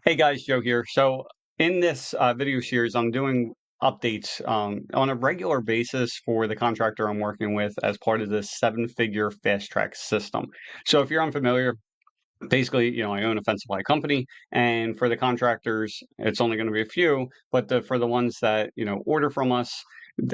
Hey guys, Joe here. So in this video series, I'm doing updates on a regular basis for the contractor I'm working with as part of this seven-figure FastTrack system. So if you're unfamiliar, basically, I own a fence supply company, and for the contractors, it's only going to be a few, but for the ones that, order from us,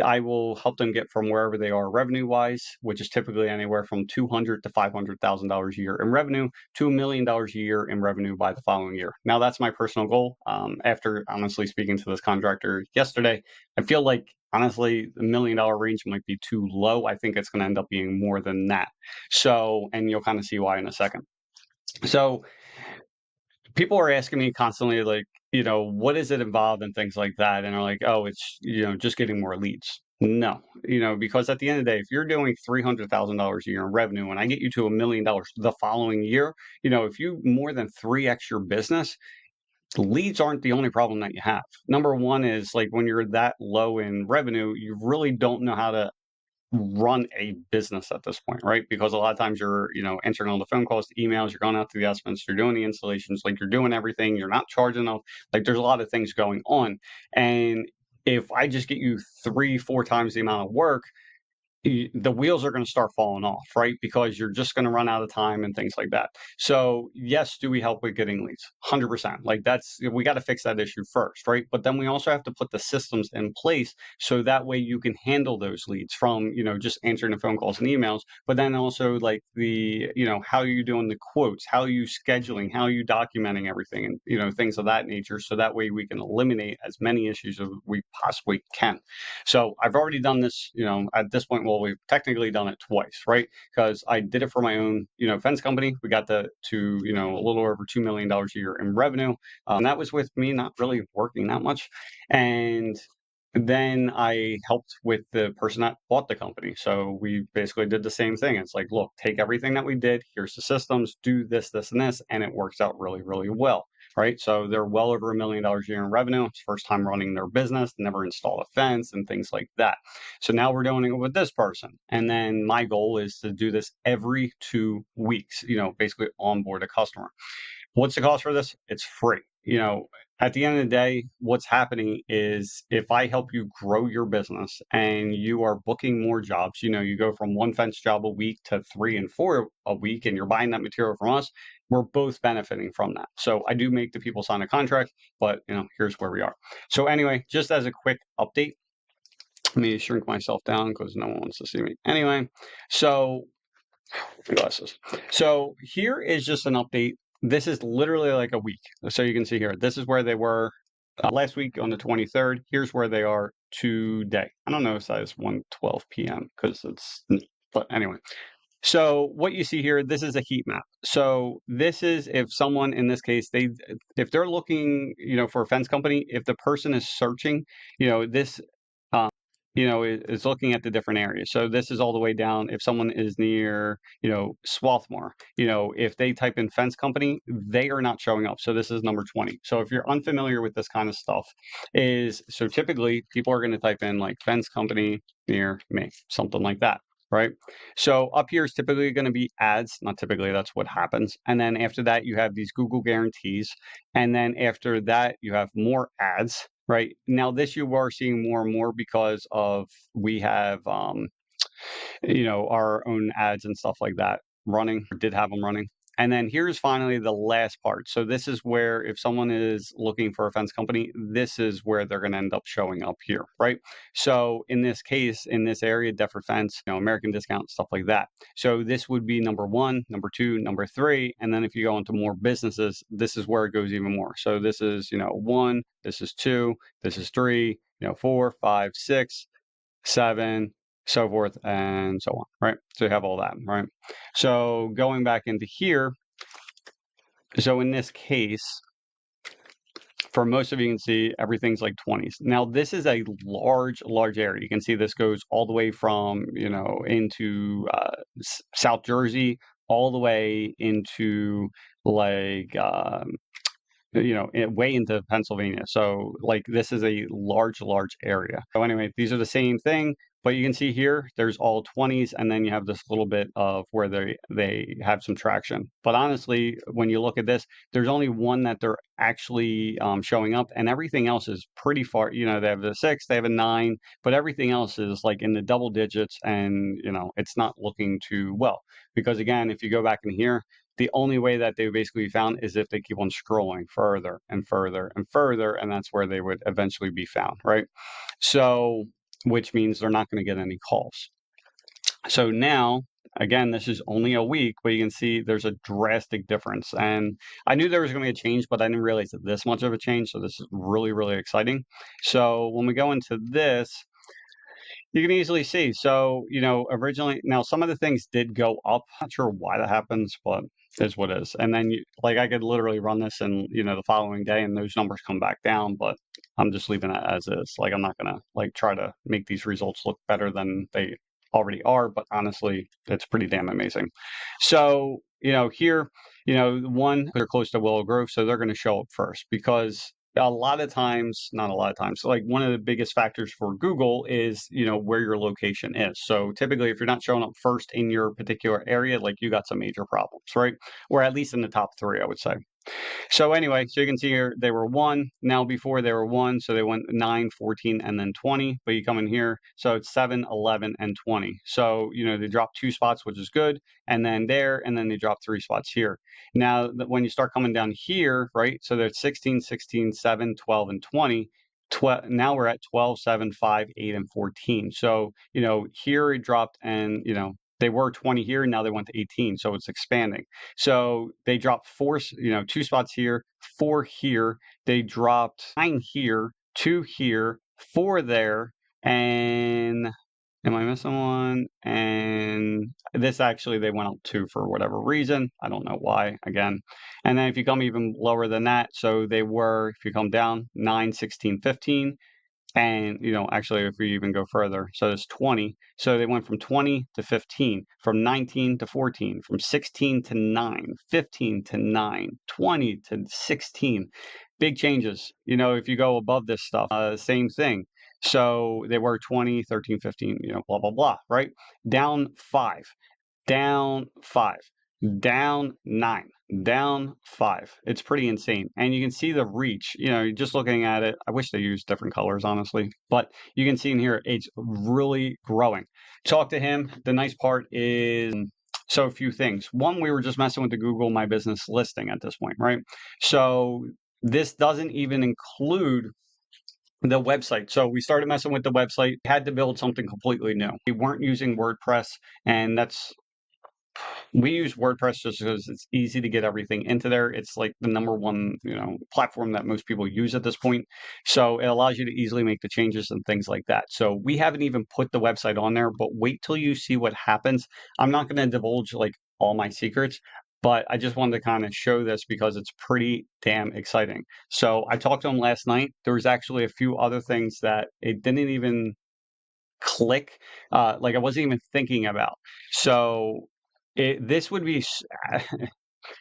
I will help them get from wherever they are revenue-wise, which is typically anywhere from $200,000 to $500,000 a year in revenue to $1 million a year in revenue by the following year. Now, that's my personal goal. After honestly speaking to this contractor yesterday, I feel like honestly, the $1 million range might be too low. I think it's going to end up being more than that. So, and you'll kind of see why in a second. So people are asking me constantly, like, what is it involved and things like that. And they're like, oh, it's, just getting more leads. No, because at the end of the day, if you're doing $300,000 a year in revenue and I get you to $1 million the following year, if you more than 3x your business, leads aren't the only problem that you have. Number one is like when you're that low in revenue, you really don't know how to run a business at this point, right? Because a lot of times you're, answering all the phone calls, the emails, you're going out to the estimates, you're doing the installations, like you're doing everything, you're not charging enough. Like there's a lot of things going on. And if I just get you 3, 4 times the amount of work, the wheels are going to start falling off, right? Because you're just going to run out of time and things like that. So yes, do we help with getting leads? 100%. Like we got to fix that issue first, right? But then we also have to put the systems in place so that way you can handle those leads from, just answering the phone calls and emails, but then also like how are you doing the quotes? How are you scheduling? How are you documenting everything? And, things of that nature. So that way we can eliminate as many issues as we possibly can. So I've already done this, at this point, well, we've technically done it twice, right? Because I did it for my own, fence company. We got to, a little over $2 million a year in revenue. And that was with me not really working that much. And then I helped with the person that bought the company. So we basically did the same thing. It's like, look, take everything that we did, here's the systems, do this, this, and this, and it works out really, really well. Right. So they're well over $1 million a year in revenue. It's first time running their business, never installed a fence and things like that. So now we're doing it with this person. And then my goal is to do this every 2 weeks, basically onboard a customer. What's the cost for this? It's free. At the end of the day, what's happening is if I help you grow your business and you are booking more jobs, you go from one fence job a week to 3 and 4 a week, and you're buying that material from us, we're both benefiting from that. So I do make the people sign a contract, but here's where we are. So anyway, just as a quick update, let me shrink myself down because no one wants to see me. Anyway, so glasses. So here is just an update. This is literally like a week. So you can see here, this is where they were last week on the 23rd. Here's where they are today. I don't know if that is 1:12 p.m. because but anyway. So what you see here, this is a heat map. So this is if someone in this case, if they're looking, for a fence company, if the person is searching, this is looking at the different areas. So this is all the way down. If someone is near, Swarthmore, if they type in fence company, they are not showing up. So this is number 20. So if you're unfamiliar with this kind of stuff, so typically people are going to type in like fence company near me, something like that. Right. So up here is typically going to be ads. Not typically, that's what happens. And then after that, you have these Google guarantees. And then after that, you have more ads. Right. Now, this you are seeing more and more because of we have, our own ads and stuff like that running, or did have them running. And then here's finally the last part. So this is where if someone is looking for a fence company, this is where they're going to end up showing up here, right? So in this case, in this area, Defford Fence, American Discount, stuff like that. So this would be number 1, number 2, number 3. And then if you go into more businesses, this is where it goes even more. So this is, 1, this is 2, this is 3, 4, 5, 6, 7, so forth and so on, right? So you have all that, right? So going back into here, so in this case, for most of you can see everything's like 20s. Now this is a large area. You can see this goes all the way from, into South Jersey, all the way into like, way into Pennsylvania. So like this is a large area. So anyway, these are the same thing, but you can see here, there's all 20s, and then you have this little bit of where they have some traction. But honestly, when you look at this, there's only one that they're actually showing up, and everything else is pretty far. They have the 6, they have a 9, but everything else is like in the double digits, and it's not looking too well. Because again, if you go back in here, the only way that they basically found is if they keep on scrolling further and further and further, and that's where they would eventually be found, right? So, which means they're not going to get any calls. So now, again, this is only a week, but you can see there's a drastic difference. And I knew there was going to be a change, but I didn't realize that this much of a change. So this is really, really exciting. So when we go into this, you can easily see. So, originally, now some of the things did go up. Not sure why that happens, but is what is. And then I could literally run this and, the following day and those numbers come back down, but I'm just leaving it as is. Like, I'm not going to try to make these results look better than they already are, but honestly, it's pretty damn amazing. So, here, one, they're close to Willow Grove, so they're going to show up first because a lot of times, not a lot of times, like one of the biggest factors for Google is, where your location is. So typically, if you're not showing up first in your particular area, like you got some major problems, right? Or at least in the top 3, I would say. So anyway, so you can see here they were 1. Now before they were 1, so they went 9, 14, and then 20. But you come in here, so it's 7, 11, and 20. So they dropped 2 spots, which is good, and then there, and then they dropped 3 spots here. Now when you start coming down here, right? So there's 16, 16, 7, 12, and 20. Now we're at 12, 7, 5, 8, and 14. So here it dropped, and they were 20 here, now they went to 18, so it's expanding. So they dropped 4, 2 spots here, 4 here. They dropped 9 here, 2 here, 4 there, and am I missing one? And this actually, they went up 2 for whatever reason. I don't know why, again. And then if you come even lower than that, so they were, if you come down, 9, 16, 15. And, actually, if we even go further, so it's 20. So they went from 20 to 15, from 19 to 14, from 16 to 9, 15 to 9, 20 to 16. Big changes. If you go above this stuff, same thing. So they were 20, 13, 15, blah, blah, blah, right? Down 5, down 5, down 9, down 5. It's pretty insane. And you can see the reach, just looking at it. I wish they used different colors, honestly, but you can see in here, it's really growing. Talk to him. The nice part is, so a few things. One, we were just messing with the Google My Business listing at this point, right? So this doesn't even include the website. So we started messing with the website, had to build something completely new. We weren't using WordPress, and we use WordPress just because it's easy to get everything into there. It's like the number one, platform that most people use at this point. So it allows you to easily make the changes and things like that. So we haven't even put the website on there, but wait till you see what happens. I'm not going to divulge all my secrets, but I just wanted to kind of show this because it's pretty damn exciting. So I talked to him last night. There was actually a few other things that it didn't even click, I wasn't even thinking about. So this would be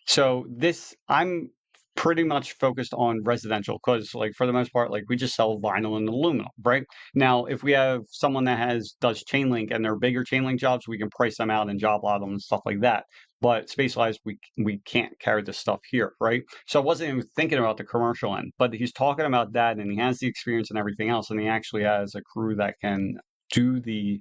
so this I'm pretty much focused on residential because for the most part we just sell vinyl and aluminum, right? Now if we have someone that does chain link and they're bigger chain link jobs, we can price them out and job lot them and stuff like that. But space wise, we can't carry this stuff here, right? So I wasn't even thinking about the commercial end, but he's talking about that and he has the experience and everything else, and he actually has a crew that can do the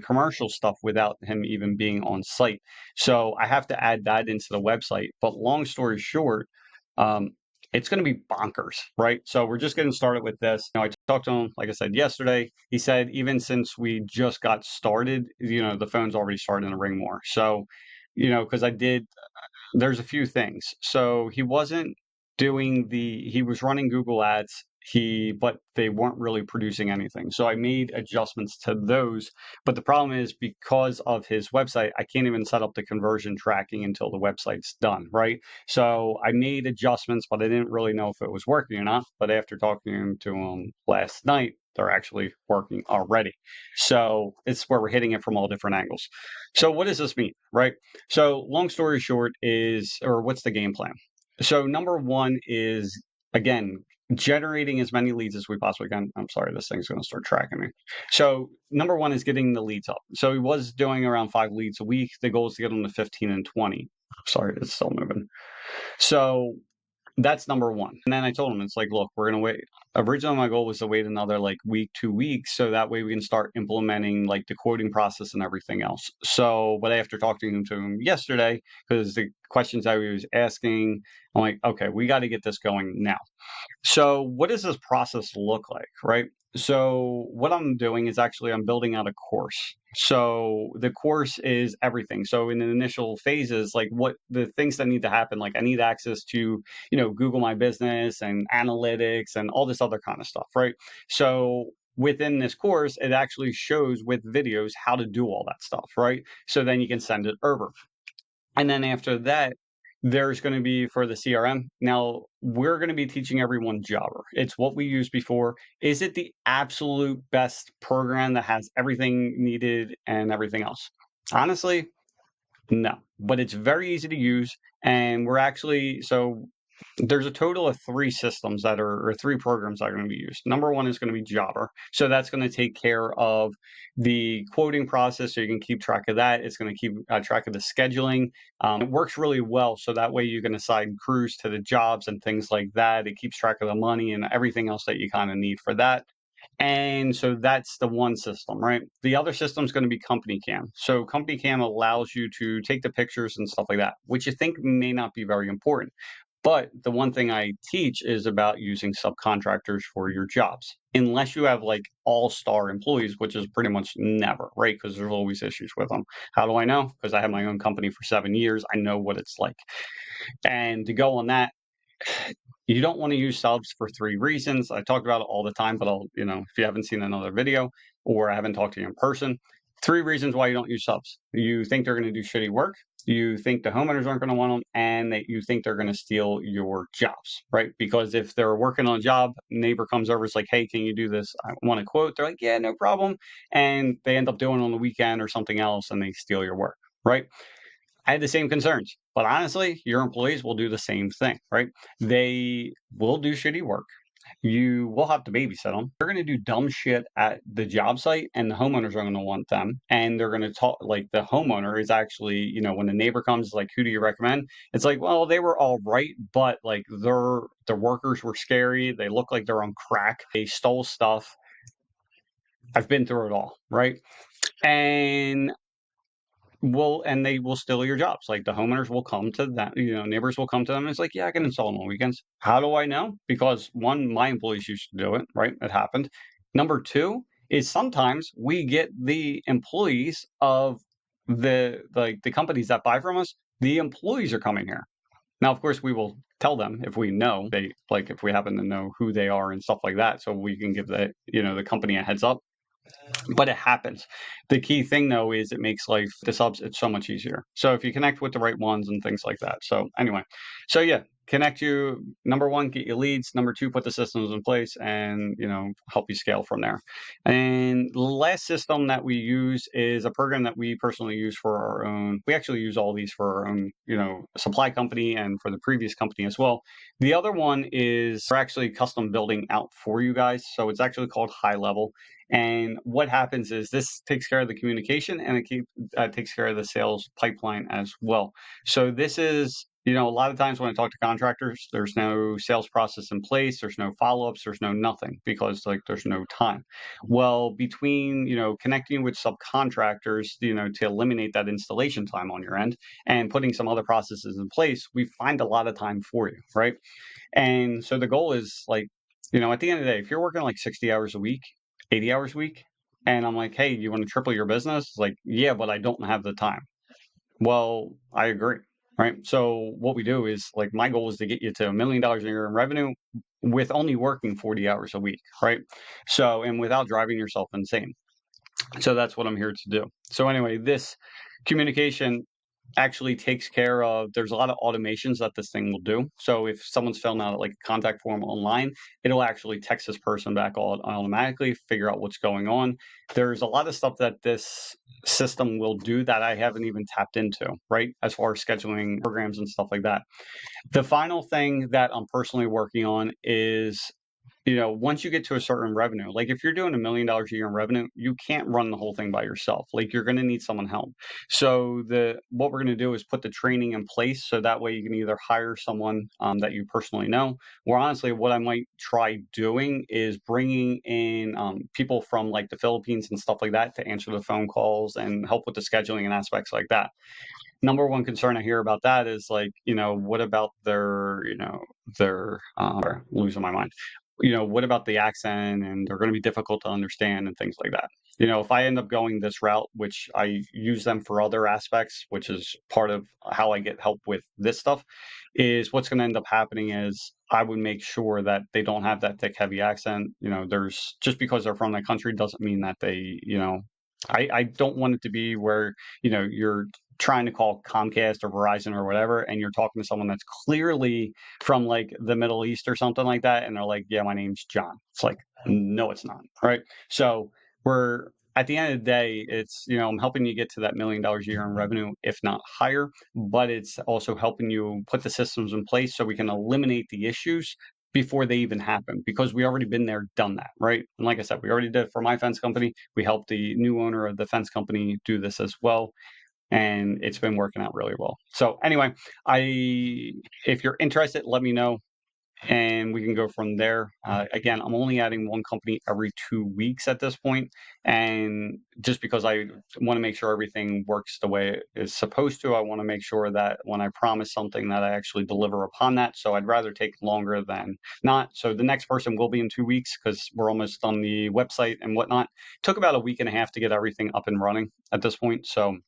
commercial stuff without him even being on site. So I have to add that into the website. But long story short, it's going to be bonkers, right? So we're just getting started with this. I talked to him, like I said, yesterday. He said even since we just got started, the phone's already starting to ring more. So, because there's a few things. So he wasn't he was running Google ads, but they weren't really producing anything. So I made adjustments to those. But the problem is because of his website, I can't even set up the conversion tracking until the website's done, right? So I made adjustments, but I didn't really know if it was working or not. But after talking to him last night, they're actually working already. So it's where we're hitting it from all different angles. So what does this mean, right? So long story short what's the game plan? So number one is, again, generating as many leads as we possibly can. I'm sorry, this thing's going to start tracking me. So number one is getting the leads up. So he was doing around 5 leads a week. The goal is to get them to 15 and 20. Sorry, it's still moving. So that's number one. And then I told him, it's like, look, we're going to wait. Originally, my goal was to wait another like week, 2 weeks. So that way we can start implementing like the quoting process and everything else. So, but after talking to him yesterday, because the questions I was asking, I'm like, okay, we got to get this going now. So what does this process look like, right? So what I'm doing is actually I'm building out a course. So the course is everything. So in the initial phases, like what the things that need to happen, like I need access to, Google My Business and analytics and all this other kind of stuff, right? So within this course, it actually shows with videos how to do all that stuff, right? So then you can send it over. And then after that, there's going to be for the CRM. Now, we're going to be teaching everyone Java. It's what we used before. Is it the absolute best program that has everything needed and everything else? Honestly, no. But it's very easy to use. And we're actually, so there's a total of 3 systems that are, or 3 programs that are going to be used. Number one is going to be Jobber. So that's going to take care of the quoting process, so you can keep track of that. It's going to keep track of the scheduling. It works really well, so that way you can assign crews to the jobs and things like that. It keeps track of the money and everything else that you kind of need for that. And so that's the one system, right? The other system is going to be Company Cam. So Company Cam allows you to take the pictures and stuff like that, which you think may not be very important. But the one thing I teach is about using subcontractors for your jobs, unless you have like all-star employees, which is pretty much never, right? Because there's always issues with them. How do I know? Because I had my own company for 7 years. I know what it's like. And to go on that, you don't want to use subs for 3 reasons. I talk about it all the time, but I'll, if you haven't seen another video or I haven't talked to you in person, 3 reasons why you don't use subs. You think they're going to do shitty work, you think the homeowners aren't going to want them, and that you think they're going to steal your jobs, right? Because if they're working on a job, neighbor comes over, it's like, hey, can you do this? I want a quote. They're like, yeah, no problem. And they end up doing it on the weekend or something else, and they steal your work, right? I had the same concerns, but honestly, your employees will do the same thing, right? They will do shitty work. You will have to babysit them. They're going to do dumb shit at the job site, and the homeowners are going to want them. And they're going to talk like the homeowner is actually, when the neighbor comes, like, who do you recommend? It's like, well, they were all right, but like their workers were scary. They look like they're on crack. They stole stuff. I've been through it all, right? And they will steal your jobs. Like the homeowners will come to that, neighbors will come to them. And it's like, yeah, I can install them on weekends. How do I know? Because one, my employees used to do it, right? It happened. Number two is sometimes we get the employees of the companies that buy from us. The employees are coming here. Now, of course, we will tell them if we know if we happen to know who they are and stuff like that, so we can give the company a heads up. But it happens. The key thing though is it makes life the subs it's so much easier. So if you connect with the right ones and things like that. So anyway, so yeah, connect you. Number one, get your leads. Number two, put the systems in place and help you scale from there. And the last system that we use is a program that we personally use for our own. We actually use all these for our own, supply company and for the previous company as well. The other one is we're actually custom building out for you guys. So it's actually called High Level. And what happens is this takes care of the communication and it takes care of the sales pipeline as well. So this is, a lot of times when I talk to contractors, there's no sales process in place. There's no follow-ups. There's no nothing because there's no time. Well, between, connecting with subcontractors, to eliminate that installation time on your end and putting some other processes in place, we find a lot of time for you, right? And so the goal is like, at the end of the day, if you're working like 60 hours a week, 80 hours a week, and I'm like, hey, you want to triple your business? It's like, yeah, but I don't have the time. Well, I agree, right? So what we do is like my goal is to get you to $1 million a year in revenue with only working 40 hours a week, right? So, and without driving yourself insane. So that's what I'm here to do. So anyway, this communication actually takes care of, there's a lot of automations that this thing will do. So if someone's filling out like a contact form online, it'll actually text this person back automatically, figure out what's going on. There's a lot of stuff that this system will do that I haven't even tapped into, right? As far as scheduling programs and stuff like that. The final thing that I'm personally working on is, once you get to a certain revenue, like if you're doing $1 million a year in revenue, you can't run the whole thing by yourself. Like you're going to need someone help. So what we're going to do is put the training in place so that way you can either hire someone that you personally know, or honestly, what I might try doing is bringing in people from like the Philippines and stuff like that to answer the phone calls and help with the scheduling and aspects like that. Number one concern I hear about that is like, what about losing my mind. What about the accent, and they're going to be difficult to understand and things like that. If I end up going this route, which I use them for other aspects, which is part of how I get help with this stuff, is what's going to end up happening is I would make sure that they don't have that thick, heavy accent. There's just because they're from that country doesn't mean that I don't want it to be where, you're trying to call Comcast or Verizon or whatever, and you're talking to someone that's clearly from like the Middle East or something like that, and they're like, "Yeah, my name's John." It's like, no, it's not, right? So we're at the end of the day, it's I'm helping you get to that $1 million a year in revenue, if not higher, but it's also helping you put the systems in place so we can eliminate the issues before they even happen, because we already been there, done that, right? And like I said, we already did it for my fence company. We helped the new owner of the fence company do this as well, and it's been working out really well. So anyway, if you're interested, let me know and we can go from there. Again, I'm only adding one company every 2 weeks at this point, and just because I want to make sure everything works the way it is supposed to, I want to make sure that when I promise something that I actually deliver upon that. So I'd rather take longer than not. So the next person will be in 2 weeks because we're almost on the website and whatnot. Took about a week and a half to get everything up and running at this point. So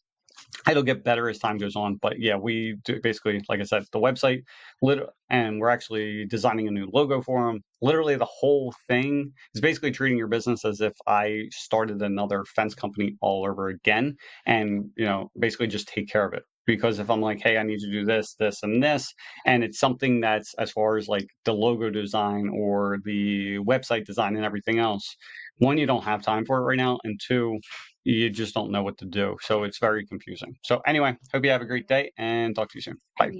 it'll get better as time goes on. But yeah, we do basically, like I said, the website, and we're actually designing a new logo for them. Literally, the whole thing is basically treating your business as if I started another fence company all over again, and basically just take care of it. Because if I'm like, hey, I need to do this, this, and this, and it's something that's as far as like the logo design or the website design and everything else, one, you don't have time for it right now, and two, you just don't know what to do. So it's very confusing. So anyway, hope you have a great day and talk to you soon. Bye.